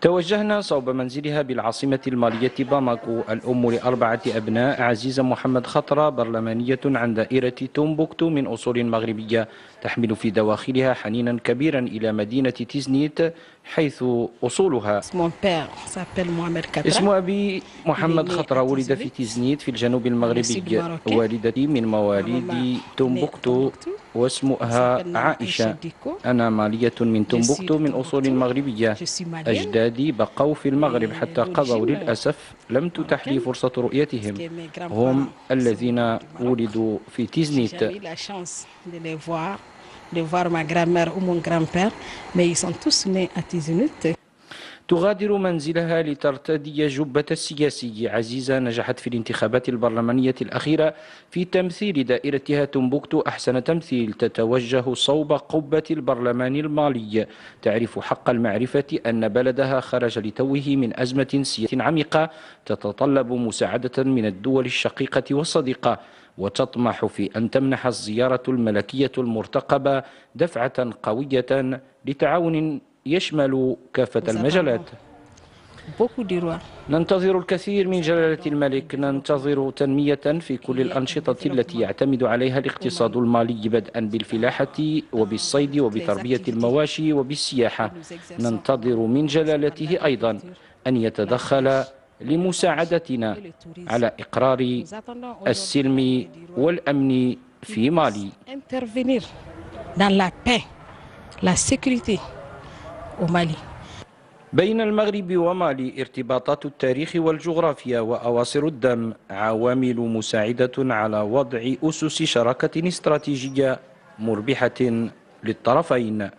توجهنا صوب منزلها بالعاصمة المالية باماكو الأم لأربعة أبناء عزيزة محمد خطرة برلمانية عن دائرة تومبوكتو من أصول مغربية تحمل في دواخلها حنينا كبيرا إلى مدينة تيزنيت حيث أصولها. اسم أبي محمد خطرة ولد في تيزنيت في الجنوب المغربي. والدتي من مواليد تومبوكتو واسمها عائشة. أنا مالية من تومبوكتو من أصول مغربية. أجدادي بقوا في المغرب حتى قضوا، للأسف لم تتح لي فرصة رؤيتهم. هم الذين ولدوا في تيزنيت. تغادر منزلها لترتدي جبة السياسي. عزيزة نجحت في الانتخابات البرلمانية الأخيرة في تمثيل دائرتها تومبوكتو أحسن تمثيل. تتوجه صوب قبة البرلمان المالي. تعرف حق المعرفة أن بلدها خرج لتوه من أزمة سياسية عميقة تتطلب مساعدة من الدول الشقيقة والصديقة، وتطمح في أن تمنح الزيارة الملكية المرتقبة دفعة قوية لتعاون يشمل كافة المجالات. ننتظر الكثير من جلالة الملك. ننتظر تنمية في كل الأنشطة التي يعتمد عليها الاقتصاد المالي، بدءا بالفلاحة وبالصيد وبتربية المواشي وبالسياحة. ننتظر من جلالته أيضا أن يتدخل لمساعدتنا على إقرار السلم والأمن في مالي. بين المغرب ومالي ارتباطات التاريخ والجغرافيا وأواصر الدم عوامل مساعدة على وضع أسس شراكة استراتيجية مربحة للطرفين.